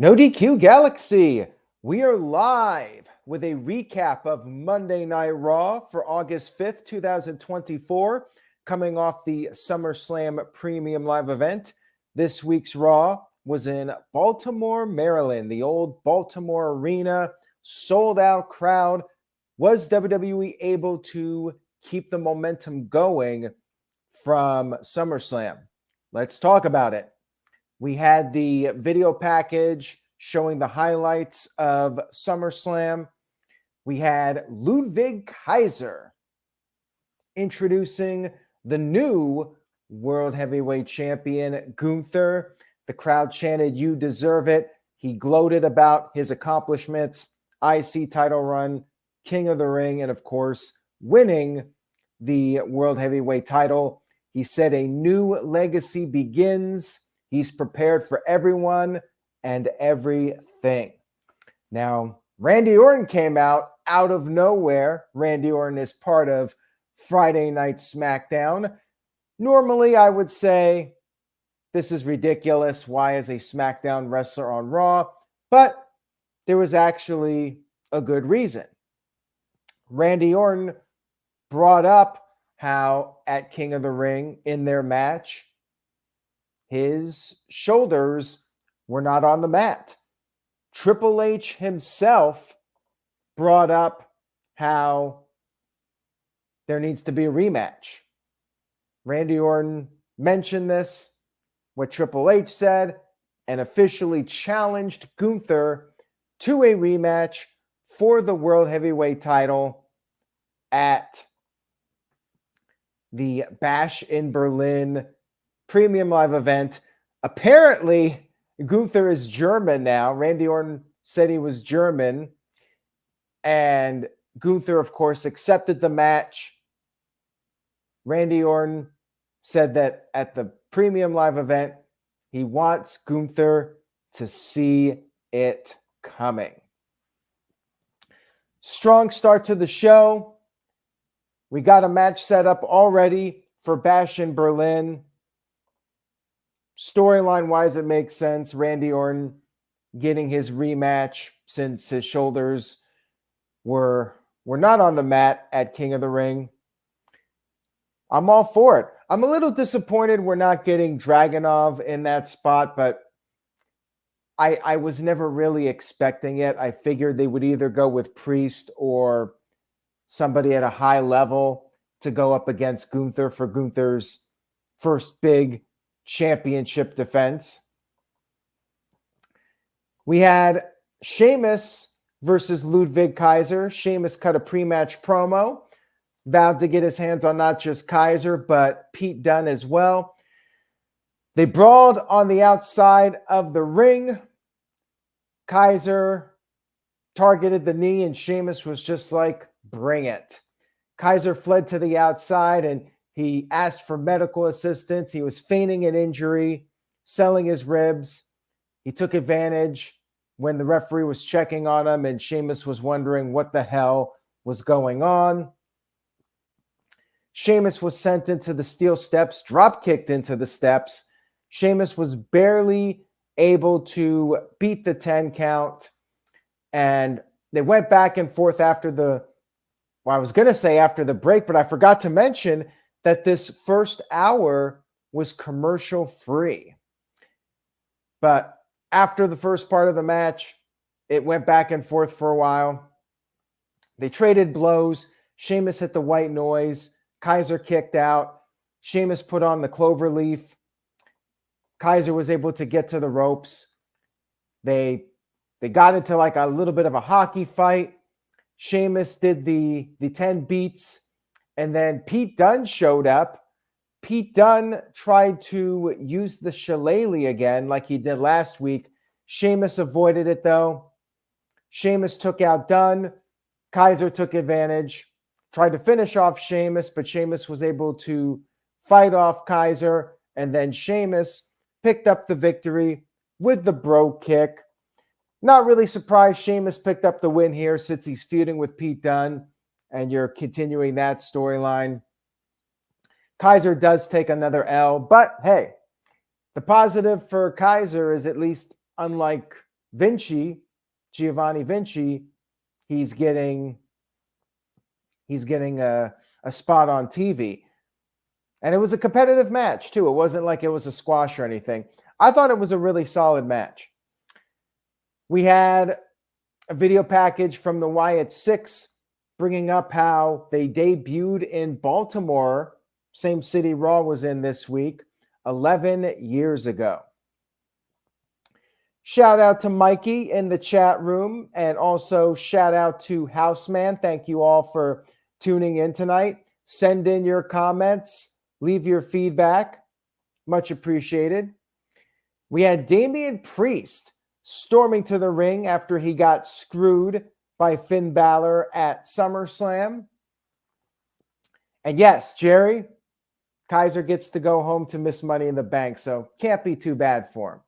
No DQ Galaxy, we are live with a recap of Monday Night Raw for August 5th, 2024, coming off the SummerSlam Premium Live event. This week's Raw was in Baltimore, Maryland, the old Baltimore Arena, sold out crowd. Was WWE able to keep the momentum going from SummerSlam? Let's talk about it. We had the video package showing the highlights of SummerSlam. We had Ludwig Kaiser introducing the new World Heavyweight Champion, Gunther. The crowd chanted, "You deserve it." He gloated about his accomplishments, IC title run, King of the Ring, and of course, winning the World Heavyweight title. He said a new legacy begins. He's prepared for everyone and everything. Now, Randy Orton came out of nowhere. Randy Orton is part of Friday Night SmackDown. Normally, I would say this is ridiculous. Why is a SmackDown wrestler on Raw? But there was actually a good reason. Randy Orton brought up how at King of the Ring in their match, his shoulders were not on the mat. Triple H himself brought up how there needs to be a rematch. Randy Orton mentioned this, what Triple H said, and officially challenged Gunther to a rematch for the World Heavyweight title at the Bash in Berlin Premium Live event. Apparently, Gunther is German now. Randy Orton said he was German. And Gunther, of course, accepted the match. Randy Orton said that at the Premium Live event, he wants Gunther to see it coming. Strong start to the show. We got a match set up already for Bash in Berlin. Storyline-wise, it makes sense. Randy Orton getting his rematch since his shoulders were not on the mat at King of the Ring. I'm all for it. I'm a little disappointed we're not getting Dragunov in that spot, but I was never really expecting it. I figured they would either go with Priest or somebody at a high level to go up against Gunther for Gunther's first big championship defense. We had Sheamus versus Ludwig Kaiser. Sheamus cut a pre-match promo, vowed to get his hands on not just Kaiser, but Pete Dunne as well. They brawled on the outside of the ring. Kaiser targeted the knee, and Sheamus was just like, "Bring it." Kaiser fled to the outside, and he asked for medical assistance. He was feigning an injury, selling his ribs. He took advantage when the referee was checking on him, and Sheamus was wondering what the hell was going on. Sheamus was sent into the steel steps, drop-kicked into the steps. Sheamus was barely able to beat the 10 count, and they went back and forth after the, well, I was going to say after the break, but I forgot to mention that this first hour was commercial free. But after the first part of the match, it went back and forth for a while. They traded blows. Sheamus hit the white noise. Kaiser kicked out. Sheamus put on the cloverleaf. Kaiser was able to get to the ropes. They got into like a little bit of a hockey fight. Sheamus did the 10 beats. And then Pete Dunne showed up. Pete Dunne tried to use the shillelagh again like he did last week. Sheamus avoided it, though. Sheamus took out Dunne. Kaiser took advantage. Tried to finish off Sheamus, but Sheamus was able to fight off Kaiser. And then Sheamus picked up the victory with the bro kick. Not really surprised Sheamus picked up the win here since he's feuding with Pete Dunne. And you're continuing that storyline. Kaiser does take another L, but hey, the positive for Kaiser is at least unlike Giovanni Vinci, he's getting a spot on TV. And it was a competitive match, too. It wasn't like it was a squash or anything. I thought it was a really solid match. We had a video package from the Wyatt Sicks bringing up how they debuted in Baltimore, same city Raw was in this week, 11 years ago. Shout out to Mikey in the chat room, and also shout out to Houseman. Thank you all for tuning in tonight. Send in your comments. Leave your feedback. Much appreciated. We had Damian Priest storming to the ring after he got screwed by Finn Balor at SummerSlam. And yes, Jerry, Kaiser gets to go home to Miss Money in the Bank, so can't be too bad for him.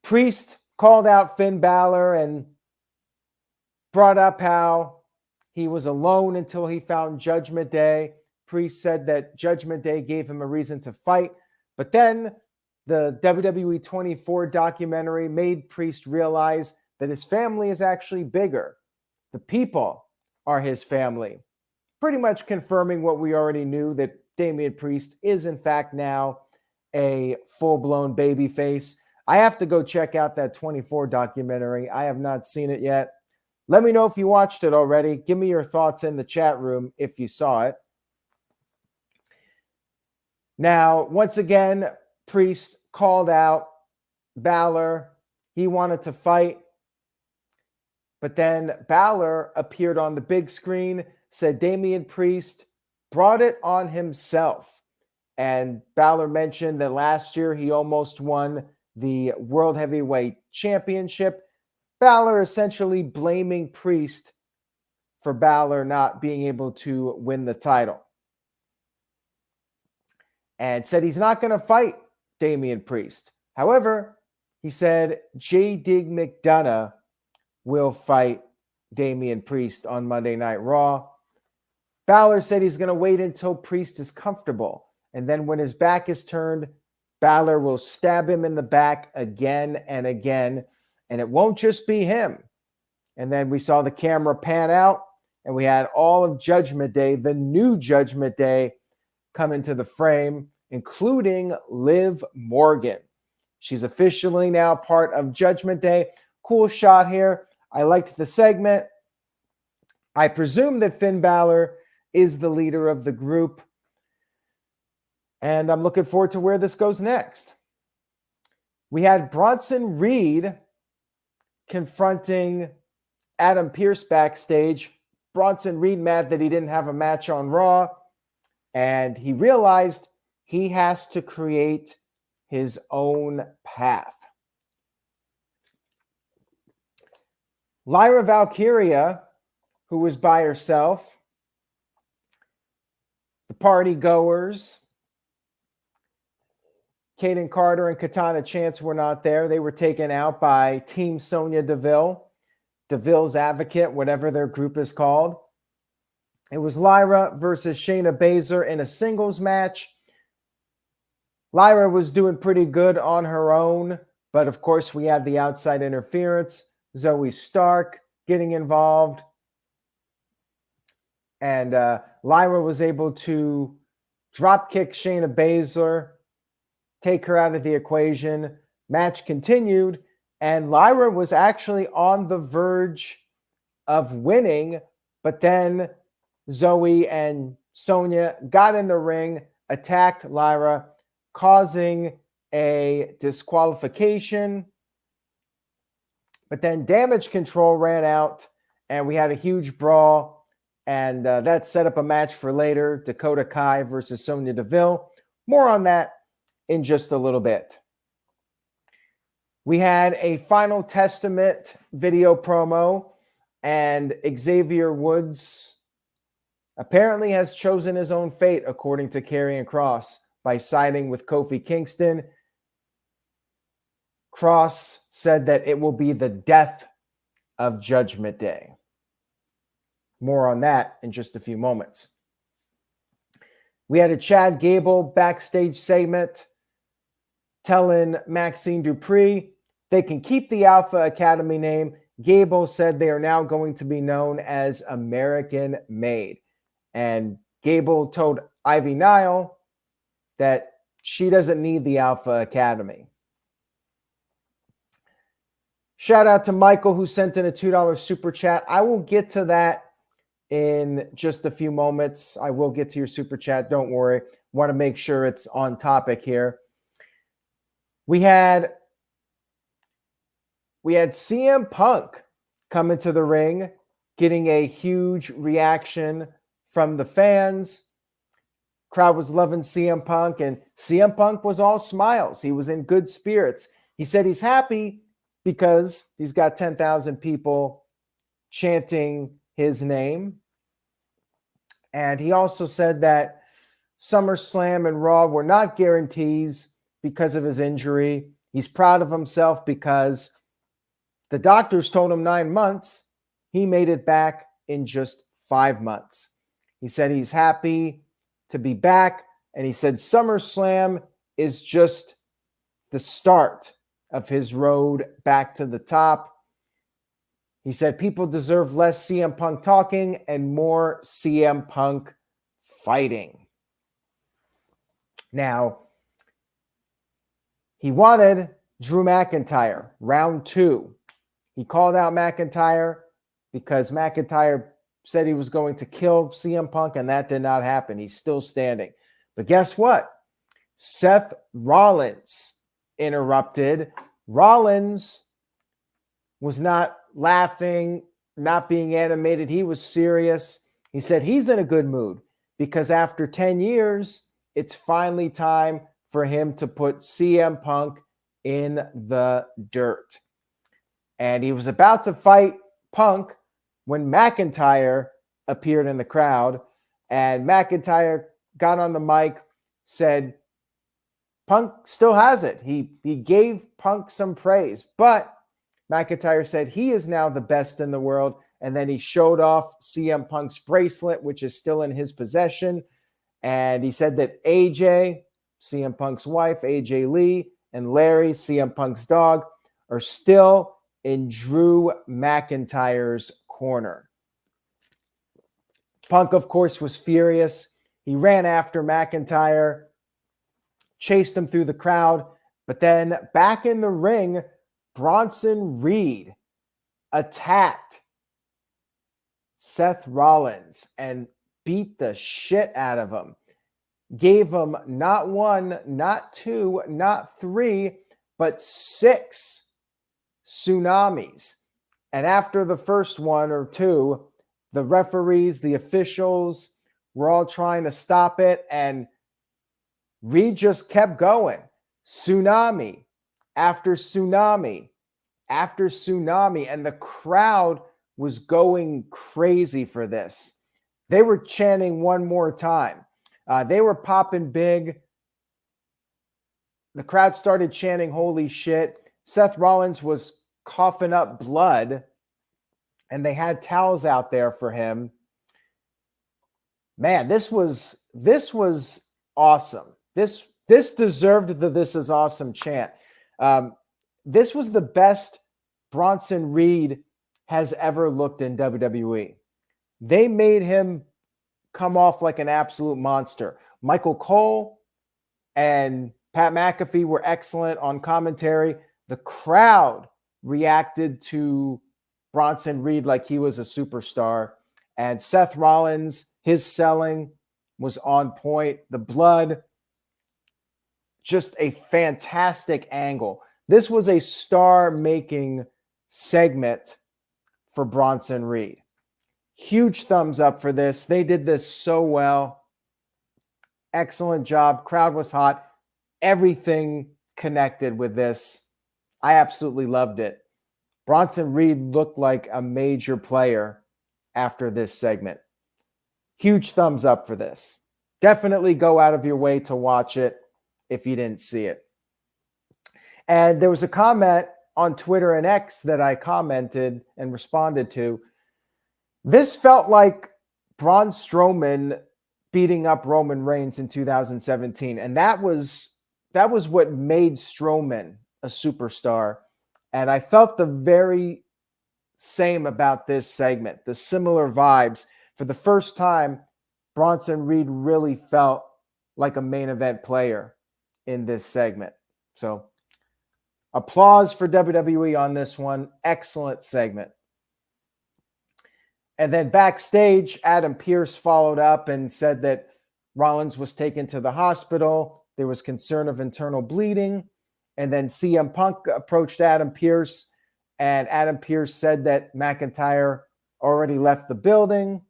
Priest called out Finn Balor and brought up how he was alone until he found Judgment Day. Priest said that Judgment Day gave him a reason to fight, but then the WWE 24 documentary made Priest realize that his family is actually bigger. The people are his family. Pretty much confirming what we already knew, that Damian Priest is in fact now a full-blown babyface. I have to go check out that 24 documentary. I have not seen it yet. Let me know if you watched it already. Give me your thoughts in the chat room if you saw it. Now, once again, Priest called out Balor. He wanted to fight. But then Balor appeared on the big screen, said Damian Priest brought it on himself. And Balor mentioned that last year he almost won the World Heavyweight Championship. Balor essentially blaming Priest for Balor not being able to win the title. And said he's not going to fight Damian Priest. However, he said JD McDonagh will fight Damian Priest on Monday Night Raw. Balor said he's going to wait until Priest is comfortable. And then when his back is turned, Balor will stab him in the back again and again. And it won't just be him. And then we saw the camera pan out, and we had all of Judgment Day, the new Judgment Day, come into the frame, including Liv Morgan. She's officially now part of Judgment Day. Cool shot here. I liked the segment. I presume that Finn Balor is the leader of the group. And I'm looking forward to where this goes next. We had Bronson Reed confronting Adam Pearce backstage. Bronson Reed mad that he didn't have a match on Raw. And he realized he has to create his own path. Lyra Valkyria, who was by herself, the party goers, Kaden Carter and Katana Chance were not there. They were taken out by Team Sonya Deville, Deville's Advocate, whatever their group is called. It was Lyra versus Shayna Baszler in a singles match. Lyra was doing pretty good on her own, but of course we had the outside interference. Zoe Stark getting involved. And Lyra was able to dropkick Shayna Baszler, take her out of the equation. Match continued, and Lyra was actually on the verge of winning, but then Zoe and Sonya got in the ring, attacked Lyra, causing a disqualification. But then Damage Control ran out, and we had a huge brawl, and that set up a match for later, Dakota Kai versus Sonya Deville. More on that in just a little bit. We had a Final Testament video promo, and Xavier Woods apparently has chosen his own fate, according to Karrion Kross, by siding with Kofi Kingston. Kross said that it will be the death of Judgment Day. More on that in just a few moments. We had a Chad Gable backstage segment telling Maxine Dupree they can keep the Alpha Academy name. Gable said they are now going to be known as American Made. And Gable told Ivy Nile that she doesn't need the Alpha Academy. Shout out to Michael, who sent in a $2 super chat. I will get to that in just a few moments. I will get to your super chat. Don't worry. Want to make sure it's on topic here. We had CM Punk come into the ring, getting a huge reaction from the fans. Crowd was loving CM Punk, and CM Punk was all smiles. He was in good spirits. He said he's happy because he's got 10,000 people chanting his name. And he also said that SummerSlam and Raw were not guarantees because of his injury. He's proud of himself because the doctors told him 9 months. He made it back in just 5 months. He said he's happy to be back. And he said SummerSlam is just the start of his road back to the top. He said people deserve less CM Punk talking and more CM Punk fighting. Now, he wanted Drew McIntyre, round 2. He called out McIntyre because McIntyre said he was going to kill CM Punk, and that did not happen. He's still standing. But guess what? Seth Rollins interrupted. Rollins was not laughing, not being animated. He was serious. He said he's in a good mood because after 10 years, it's finally time for him to put CM Punk in the dirt. And he was about to fight Punk when McIntyre appeared in the crowd. And McIntyre got on the mic, said, Punk still has it. He gave Punk some praise, but McIntyre said he is now the best in the world. And then he showed off CM Punk's bracelet, which is still in his possession. And he said that AJ, CM Punk's wife, AJ Lee, and Larry, CM Punk's dog, are still in Drew McIntyre's corner. Punk, of course, was furious. He ran after McIntyre, chased him through the crowd, but then back in the ring, Bronson Reed attacked Seth Rollins and beat the shit out of him. Gave him not 1, not 2, not 3, but 6 tsunamis. And after the first 1 or 2, the referees, the officials were all trying to stop it, and Reed just kept going. Tsunami after tsunami after tsunami, and the crowd was going crazy for this. They were chanting one more time. They were popping big. The crowd started chanting, holy shit. Seth Rollins was coughing up blood, and they had towels out there for him. Man, this was awesome. This deserved the "This is awesome" chant. This was the best Bronson Reed has ever looked in WWE. They made him come off like an absolute monster. Michael Cole and Pat McAfee were excellent on commentary. The crowd reacted to Bronson Reed like he was a superstar. And Seth Rollins, his selling was on point. The blood, just a fantastic angle. This was a star-making segment for Bronson Reed. Huge thumbs up for this. They did this so well. Excellent job. Crowd was hot. Everything connected with this. I absolutely loved it. Bronson Reed looked like a major player after this segment. Huge thumbs up for this. Definitely go out of your way to watch it if you didn't see it. And there was a comment on Twitter and X that I commented and responded to. This felt like Braun Strowman beating up Roman Reigns in 2017. And that was what made Strowman a superstar. And I felt the very same about this segment, the similar vibes. For the first time, Bronson Reed really felt like a main event player in this segment. So applause for WWE on this one. Excellent segment. And then backstage, Adam Pearce followed up and said that Rollins was taken to the hospital. There was concern of internal bleeding. And then CM Punk approached Adam Pearce, and Adam Pearce said that McIntyre already left the building.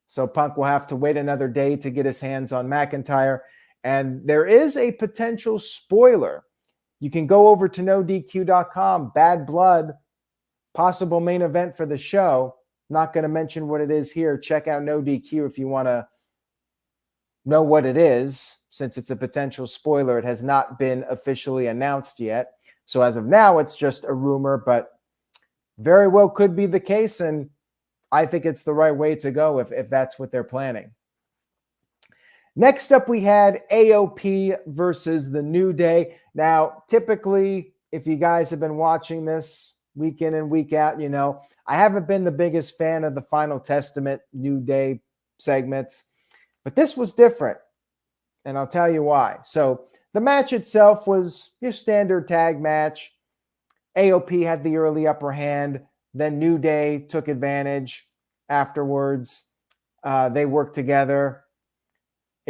So Punk will have to wait another day to get his hands on McIntyre. And there is a potential spoiler. You can go over to NoDQ.com, Bad Blood, possible main event for the show. Not going to mention what it is here. Check out NoDQ if you want to know what it is, since it's a potential spoiler. It has not been officially announced yet. So as of now, it's just a rumor, but very well could be the case, and I think it's the right way to go if that's what they're planning. Next up, we had AOP versus the New Day. Now, typically, if you guys have been watching this week in and week out, you know, I haven't been the biggest fan of the Final Testament New Day segments, but this was different, and I'll tell you why. So the match itself was your standard tag match. AOP had the early upper hand. Then New Day took advantage afterwards. They worked together.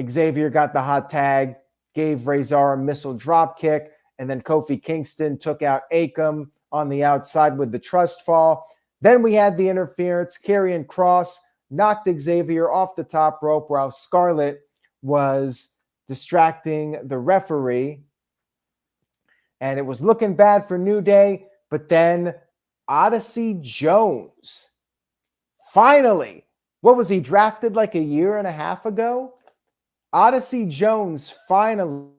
Xavier got the hot tag, gave Razor a missile drop kick, and then Kofi Kingston took out Akam on the outside with the trust fall. Then we had the interference. Karrion Kross knocked Xavier off the top rope while Scarlett was distracting the referee. And it was looking bad for New Day, but then Odyssey Jones, finally, what was he, drafted like a year and a half ago? Odyssey Jones finally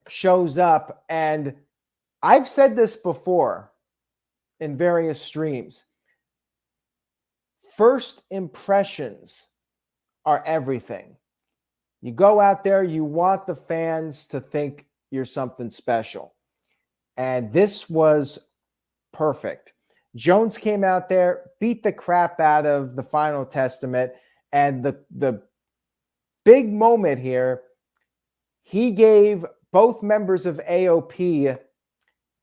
shows up, and I've said this before in various streams. First impressions are everything. You go out there, you want the fans to think you're something special. And this was perfect. Jones came out there, beat the crap out of the Final Testament, and the big moment here, he gave both members of AOP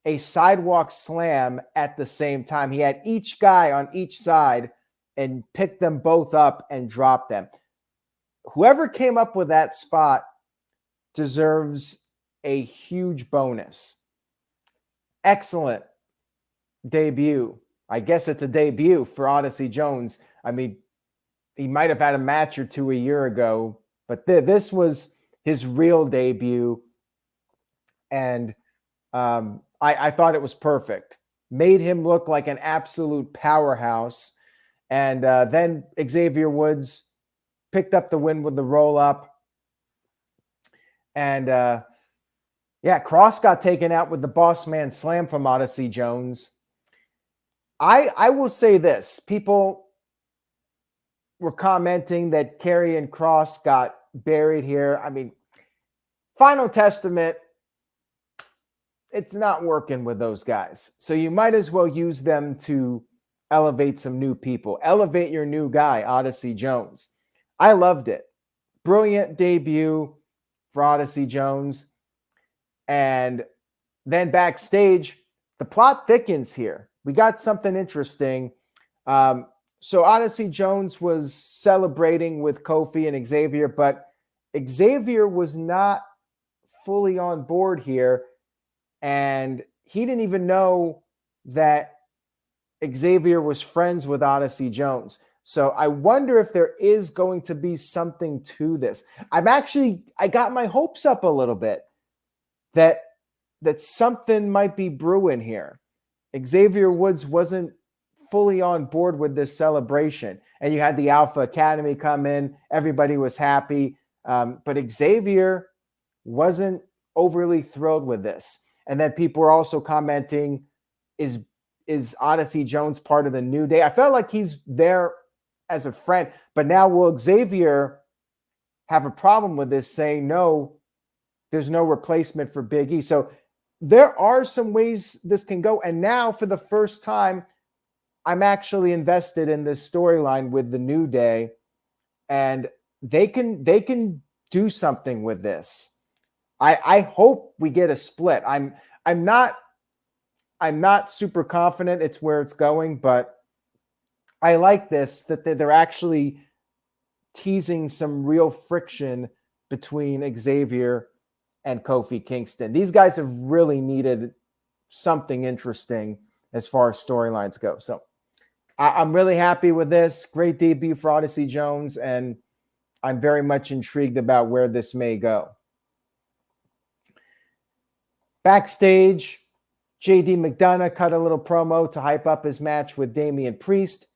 a sidewalk slam at the same time. He had each guy on each side and picked them both up and dropped them. Whoever came up with that spot deserves a huge bonus. Excellent debut. I guess it's a debut for Odyssey Jones. I mean, he might have had a match or two a year ago, but this was his real debut. And I thought it was perfect. Made him look like an absolute powerhouse. And then Xavier Woods picked up the win with the roll-up. And Kross got taken out with the boss man slam from Odyssey Jones. I will say this. People were commenting that Karrion Kross got buried here. I mean, Final Testament, it's not working with those guys. So you might as well use them to elevate some new people. Elevate your new guy, Odyssey Jones. I loved it. Brilliant debut for Odyssey Jones. And then backstage, the plot thickens here. We got something interesting. So Odyssey Jones was celebrating with Kofi and Xavier, but Xavier was not fully on board here. And he didn't even know that Xavier was friends with Odyssey Jones. So I wonder if there is going to be something to this. I got my hopes up a little bit that something might be brewing here. Xavier Woods wasn't fully on board with this celebration. And you had the Alpha Academy come in. Everybody was happy. But Xavier wasn't overly thrilled with this. And then people were also commenting, is Odyssey Jones part of the New Day? I felt like he's there as a friend. But now will Xavier have a problem with this, saying, no, there's no replacement for Big E? So there are some ways this can go. And now for the first time, I'm actually invested in this storyline with the New Day, and they can do something with this. I hope we get a split. I'm not super confident it's where it's going, but I like this, that they're actually teasing some real friction between Xavier and Kofi Kingston. These guys have really needed something interesting as far as storylines go. So I'm really happy with this. Great debut for Odyssey Jones, and I'm very much intrigued about where this may go. Backstage, JD McDonagh cut a little promo to hype up his match with Damian Priest.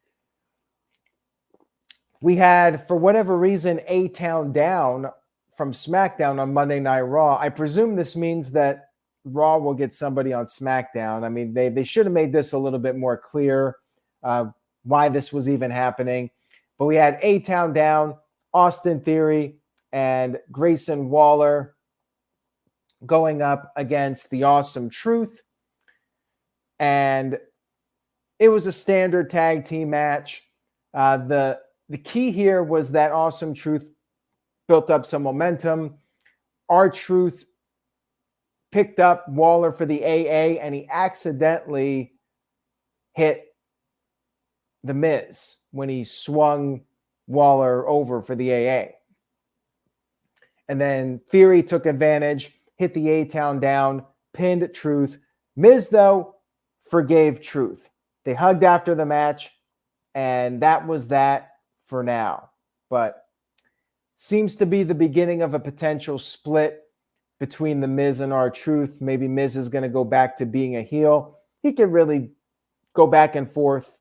We had, for whatever reason, A-Town down from SmackDown on Monday Night Raw. I presume this means that Raw will get somebody on SmackDown. I mean, they should have made this a little bit more clear why this was even happening. But we had A-Town down, Austin Theory, and Grayson Waller going up against the Awesome Truth. And it was a standard tag team match. The key here was that Awesome Truth built up some momentum. R-Truth picked up Waller for the AA, and he accidentally hit The Miz when he swung Waller over for the AA. And then Theory took advantage, hit the A-Town down, pinned Truth. Miz, though, forgave Truth. They hugged after the match, and that was that for now. But seems to be the beginning of a potential split between the Miz and R-Truth. Maybe Miz is going to go back to being a heel. He can really go back and forth,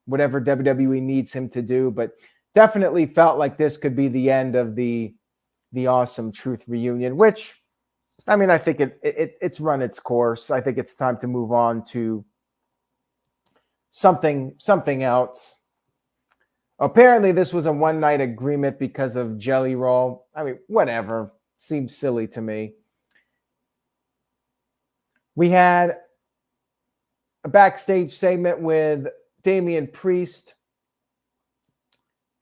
whatever WWE needs him to do, but definitely felt like this could be the end of the Awesome Truth reunion, which, I mean, I think it's run its course. I think it's time to move on to something else. Apparently, this was a one-night agreement because of Jelly Roll. I mean, whatever. Seems silly to me. We had a backstage segment with Damian Priest,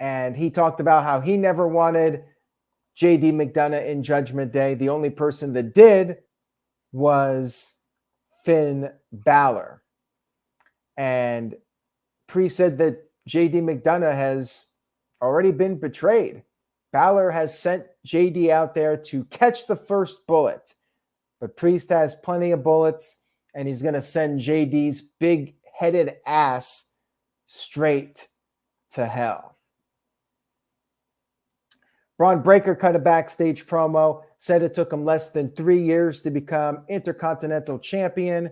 and he talked about how he never wanted JD McDonagh in Judgment Day. The only person that did was Finn Balor. And Priest said that JD McDonagh has already been betrayed. Balor has sent JD out there to catch the first bullet, but Priest has plenty of bullets, and he's going to send JD's big-headed ass straight to hell. Braun Breaker cut a backstage promo, said it took him less than 3 years to become Intercontinental Champion.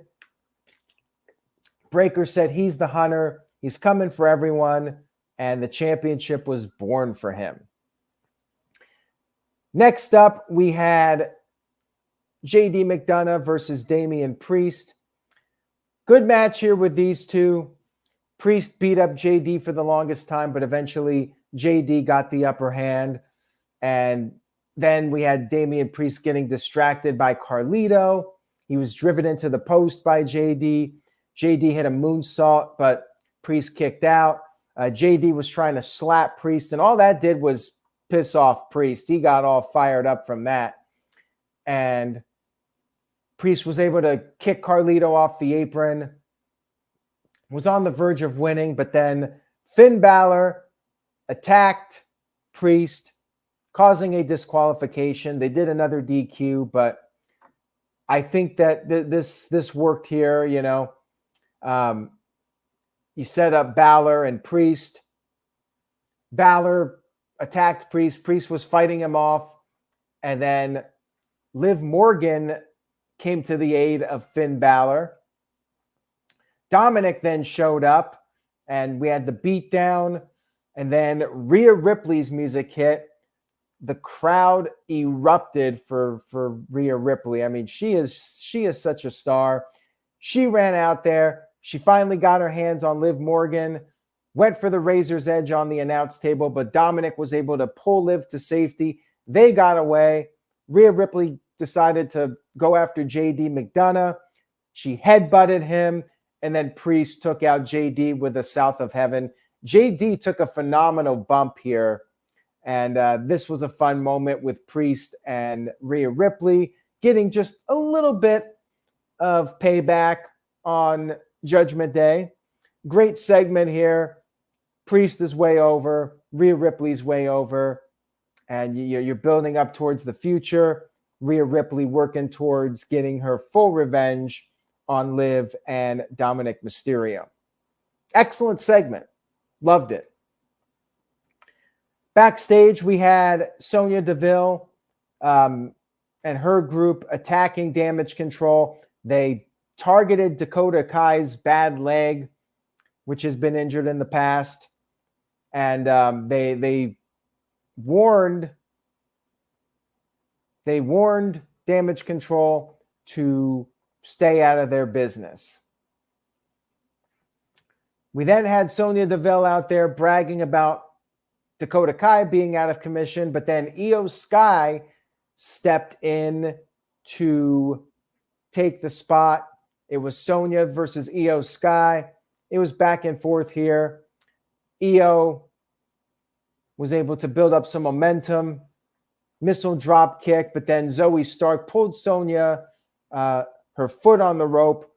Breaker said he's the hunter, he's coming for everyone, and the championship was born for him. Next up, we had JD McDonagh versus Damian Priest. Good match here with these two. Priest beat up JD for the longest time, but eventually JD got the upper hand. And then we had Damian Priest getting distracted by Carlito. He was driven into the post by JD. JD hit a moonsault, but Priest kicked out. JD was trying to slap Priest, and all that did was piss off Priest. He got all fired up from that. And Priest was able to kick Carlito off the apron, was on the verge of winning, but then Finn Balor attacked Priest, causing a disqualification. They did another DQ, but I think that this worked here. You know, you set up Balor and Priest. Balor attacked Priest. Priest was fighting him off, and then Liv Morgan came to the aid of Finn Balor. Dominic then showed up, and we had the beatdown, and then Rhea Ripley's music hit. The crowd erupted for Rhea Ripley. I mean, she is such a star. She ran out there. She finally got her hands on Liv Morgan, went for the razor's edge on the announce table, but Dominic was able to pull Liv to safety. They got away. Rhea Ripley decided to go after JD McDonagh. She headbutted him, and then Priest took out JD with a South of Heaven. JD took a phenomenal bump here, and this was a fun moment with Priest and Rhea Ripley getting just a little bit of payback on Judgment Day. Great segment here. Priest is way over. Rhea Ripley's way over. And you're building up towards the future. Rhea Ripley working towards getting her full revenge on Liv and Dominic Mysterio. Excellent segment. Loved it. Backstage, we had Sonya Deville and her group attacking Damage Control. They targeted Dakota Kai's bad leg, which has been injured in the past. And they warned Damage Control to stay out of their business. We then had Sonya Deville out there bragging about Dakota Kai being out of commission, but then Io Sky stepped in to take the spot. It was Sonya versus Io Sky. It was back and forth here. Io was able to build up some momentum, missile drop kick, but then Zoe Stark pulled Sonya, her foot on the rope.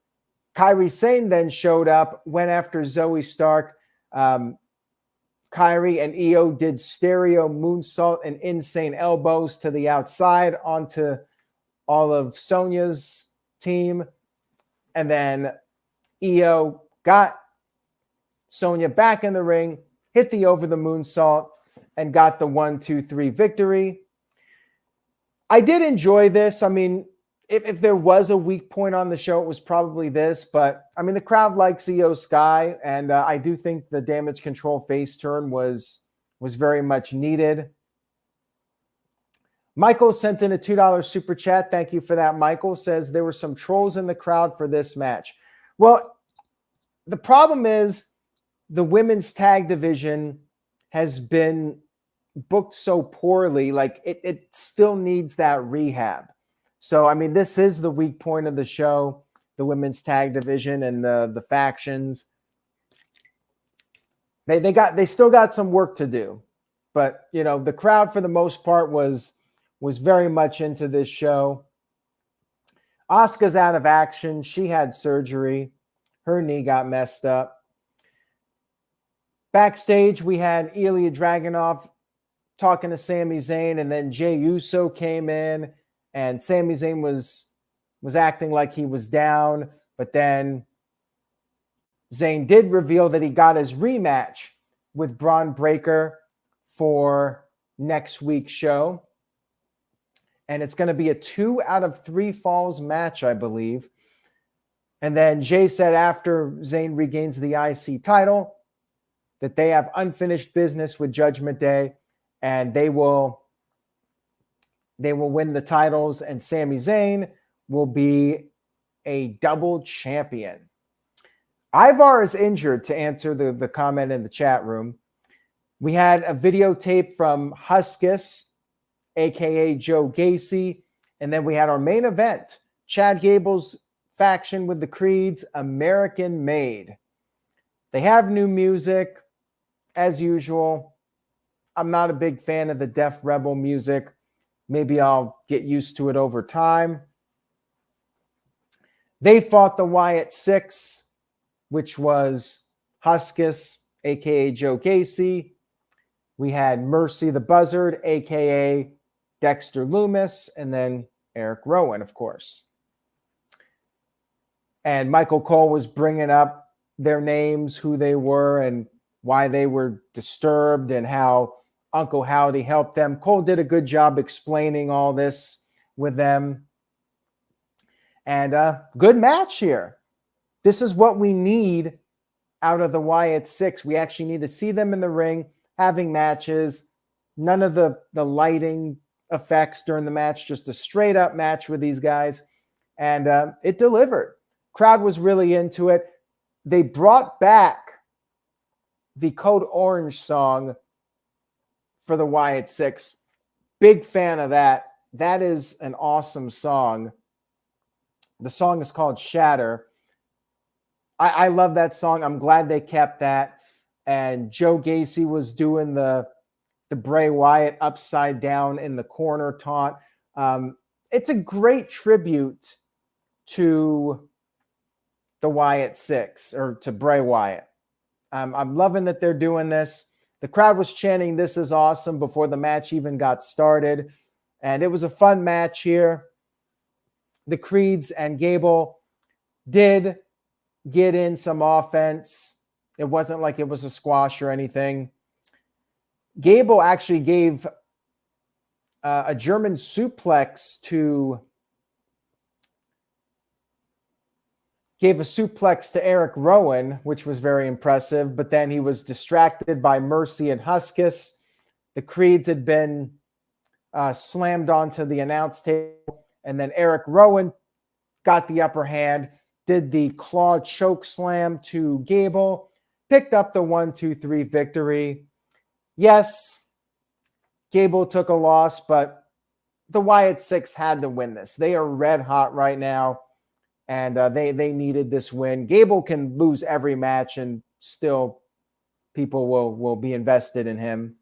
Kairi Sane then showed up, went after Zoe Stark. Kairi and Io did stereo moonsault and insane elbows to the outside onto all of Sonya's team. And then Io got Sonya back in the ring, hit the over the moonsault, and got the 1-2-3 victory. I did enjoy this. I mean, if there was a weak point on the show, it was probably this. But, I mean, the crowd likes Io Sky, and I do think the Damage Control face turn was very much needed. Michael sent in a $2 super chat. Thank you for that, Michael. Says there were some trolls in the crowd for this match. Well, the problem is the women's tag division has been booked so poorly. Like, it still needs that rehab. So, I mean, this is the weak point of the show, the women's tag division and the factions. They still got some work to do. But, you know, the crowd for the most part was very much into this show. Asuka's out of action. She had surgery. Her knee got messed up. Backstage, we had Ilya Dragunov talking to Sami Zayn, and then Jey Uso came in, and Sami Zayn was acting like he was down, but then Zayn did reveal that he got his rematch with Braun Breaker for next week's show. And it's going to be a 2 out of 3 falls match, I believe. And then Jay said after Zayn regains the IC title that they have unfinished business with Judgment Day, and they will win the titles, and Sami Zayn will be a double champion. Ivar is injured, to answer the comment in the chat room. We had a videotape from Huskus, a.k.a. Joe Gacy, and then we had our main event, Chad Gable's faction with the Creeds, American Made. They have new music, as usual. I'm not a big fan of the Def Rebel music. Maybe I'll get used to it over time. They fought the Wyatt Sicks, which was Huskus, a.k.a. Joe Gacy. We had Mercy the Buzzard, a.k.a. Dexter Loomis, and then Eric Rowan, of course. And Michael Cole was bringing up their names, who they were, and why they were disturbed, and how Uncle Howdy helped them. Cole did a good job explaining all this with them. And good match here. This is what we need out of the Wyatt Sicks. We actually need to see them in the ring, having matches. None of the lighting effects during the match, just a straight up match with these guys. And it delivered. Crowd was really into it. They brought back the Code Orange song for the Wyatt Sicks. Big fan of that. that is an awesome song. The song is called Shatter. I love that song. I'm glad they kept that. And Joe Gacy was doing the Bray Wyatt upside down in the corner taunt. It's a great tribute to the Wyatt Sicks, or to Bray Wyatt. I'm loving that they're doing this. The crowd was chanting, "This is awesome," before the match even got started. And it was a fun match here. The Creeds and Gable did get in some offense. It wasn't like it was a squash or anything. Gable actually gave a German suplex to Eric Rowan, which was very impressive, but then he was distracted by Mercy and Huskus. The Creeds had been slammed onto the announce table, and then Eric Rowan got the upper hand, did the claw choke slam to Gable, picked up the 1-2-3 victory. Yes, Gable took a loss, but the Wyatt Sicks had to win this. They are red hot right now, and they needed this win. Gable can lose every match, and still people will be invested in him.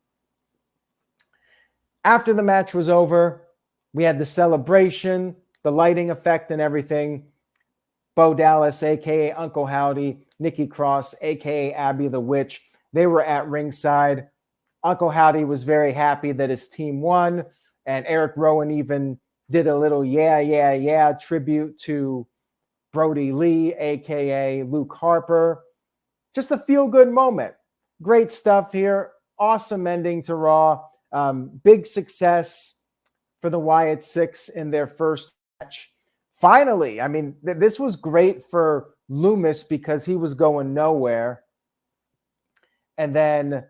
After the match was over, we had the celebration, the lighting effect and everything. Bo Dallas, a.k.a. Uncle Howdy, Nikki Cross, a.k.a. Abby the Witch, they were at ringside. Uncle Howdy was very happy that his team won, and Eric Rowan even did a little yeah tribute to Brody Lee, a.k.a. Luke Harper. Just a feel-good moment. Great stuff here. Awesome ending to Raw. Big success for the Wyatt Sicks in their first match. Finally, I mean, this was great for Loomis because he was going nowhere. And then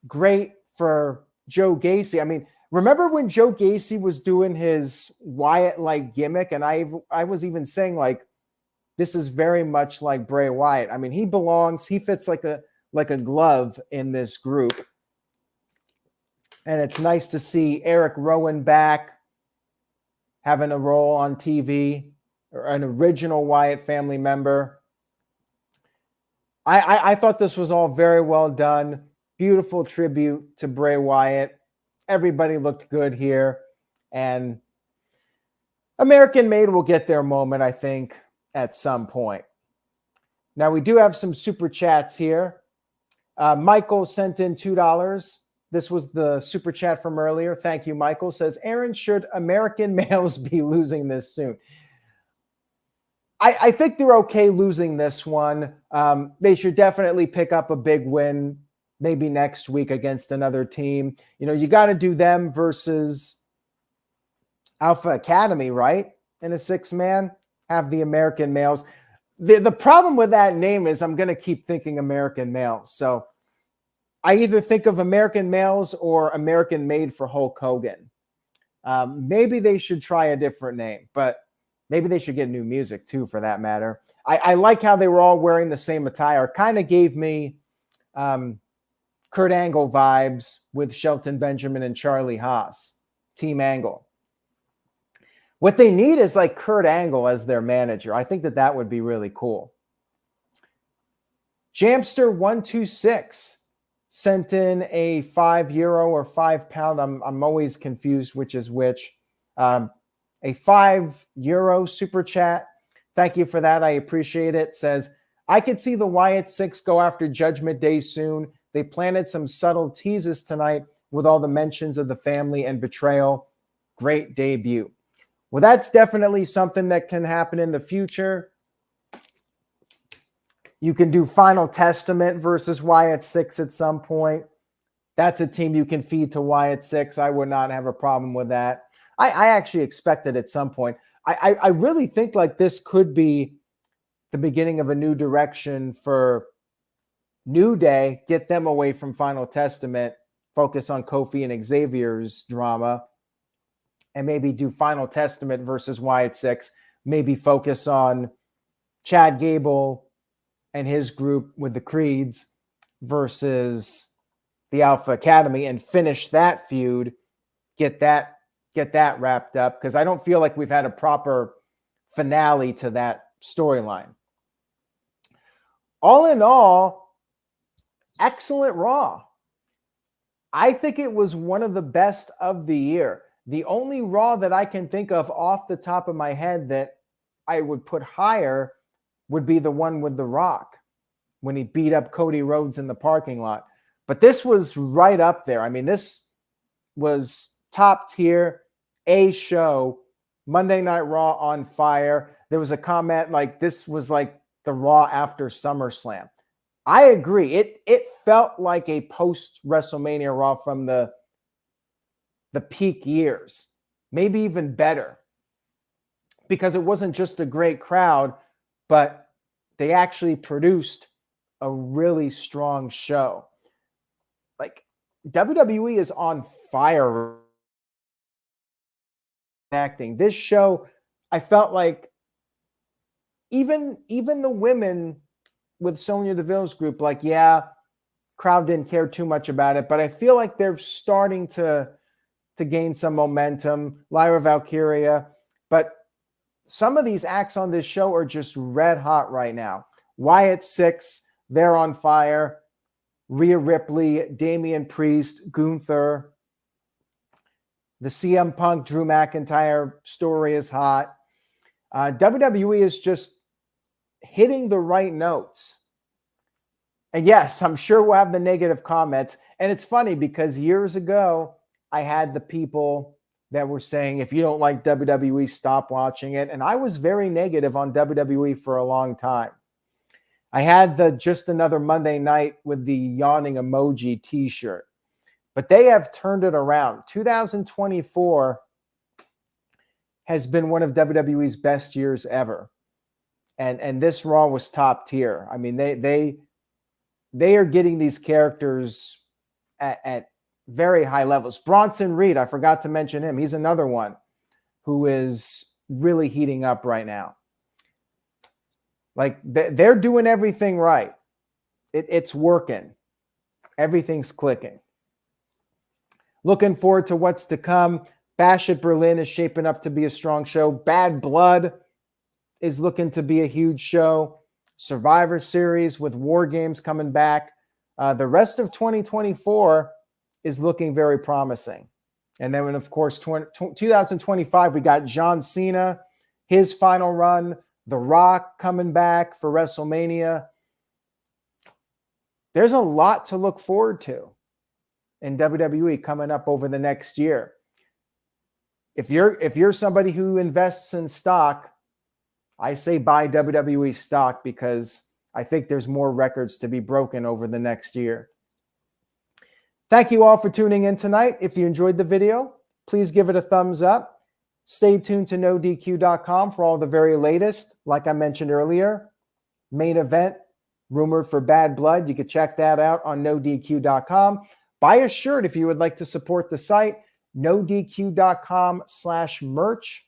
great for Joe Gacy. I mean, remember when Joe Gacy was doing his Wyatt-like gimmick? And I was even saying, like, this is very much like Bray Wyatt. I mean, he belongs, he fits like a glove in this group. And it's nice to see Eric Rowan back, having a role on TV, or an original Wyatt family member. I thought this was all very well done. Beautiful tribute to Bray Wyatt. Everybody looked good here. And American Made will get their moment, I think, at some point. Now, we do have some super chats here. Michael sent in $2. This was the super chat from earlier. Thank you, Michael. Says, Aaron, should American males be losing this soon? I think they're okay losing this one. They should definitely pick up a big win maybe next week against another team. You know, you got to do them versus Alpha Academy, right? In a 6-man, have the American males. The problem with that name is I'm going to keep thinking American males. So I either think of American males or American Made for Hulk Hogan. Maybe they should try a different name, but maybe they should get new music too, for that matter. I like how they were all wearing the same attire. Kind of gave me Kurt Angle vibes with Shelton Benjamin and Charlie Haas, Team Angle. What they need is like Kurt Angle as their manager. I think that would be really cool. Jamster126 sent in a €5 or £5. I'm always confused which is which. A €5 super chat. Thank you for that. I appreciate it. Says, I could see the Wyatt Sicks go after Judgment Day soon. They planted some subtle teases tonight with all the mentions of the family and betrayal. Great debut. Well, that's definitely something that can happen in the future. You can do Final Testament versus Wyatt Sicks at some point. That's a team you can feed to Wyatt Sicks. I would not have a problem with that. I actually expect it at some point. I really think like this could be the beginning of a new direction for New Day. Get them away from Final Testament, focus on Kofi and Xavier's drama, and maybe do Final Testament versus Wyatt Sicks. Maybe focus on Chad Gable and his group with the Creeds versus the Alpha Academy and finish that feud. Get that get that wrapped up, because I don't feel like we've had a proper finale to that storyline. All in all, excellent Raw. I think it was one of the best of the year. The only Raw that I can think of off the top of my head that I would put higher would be the one with The Rock when he beat up Cody Rhodes in the parking lot. But this was right up there. I mean, this was top tier, A show. Monday Night Raw on fire. There was a comment like this was like the Raw after SummerSlam. I agree. It felt like a post-WrestleMania Raw from the peak years. Maybe even better. Because it wasn't just a great crowd, but they actually produced a really strong show. Like, WWE is on fire acting. This show, I felt like even the women with Sonya Deville's group, like, yeah, crowd didn't care too much about it, but I feel like they're starting to gain some momentum. Lyra Valkyria, but some of these acts on this show are just red hot right now. Wyatt Sicks, they're on fire. Rhea Ripley, Damian Priest, Gunther. The CM Punk, Drew McIntyre story is hot. WWE is just hitting the right notes. And yes, I'm sure we'll have the negative comments. And it's funny because years ago, I had the people that were saying, if you don't like WWE, stop watching it. And I was very negative on WWE for a long time. I had the Just Another Monday Night with the yawning emoji t-shirt. But they have turned it around. 2024 has been one of WWE's best years ever. And this Raw was top tier. I mean, they are getting these characters at very high levels. Bronson Reed, I forgot to mention him. He's another one who is really heating up right now. Like, they're doing everything right. It's working. Everything's clicking. Looking forward to what's to come. Bash at Berlin is shaping up to be a strong show. Bad Blood is looking to be a huge show. Survivor Series with War Games coming back. The rest of 2024 is looking very promising. And then, of course, 2025, we got John Cena, his final run. The Rock coming back for WrestleMania. There's a lot to look forward to in WWE coming up over the next year. If you're somebody who invests in stock, I say buy WWE stock because I think there's more records to be broken over the next year. Thank you all for tuning in tonight. If you enjoyed the video, please give it a thumbs up. Stay tuned to NoDQ.com for all the very latest. Like I mentioned earlier, main event rumored for Bad Blood. You can check that out on NoDQ.com. Buy a shirt if you would like to support the site. NoDQ.com/merch.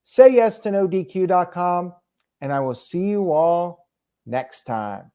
Say yes to NoDQ.com, and I will see you all next time.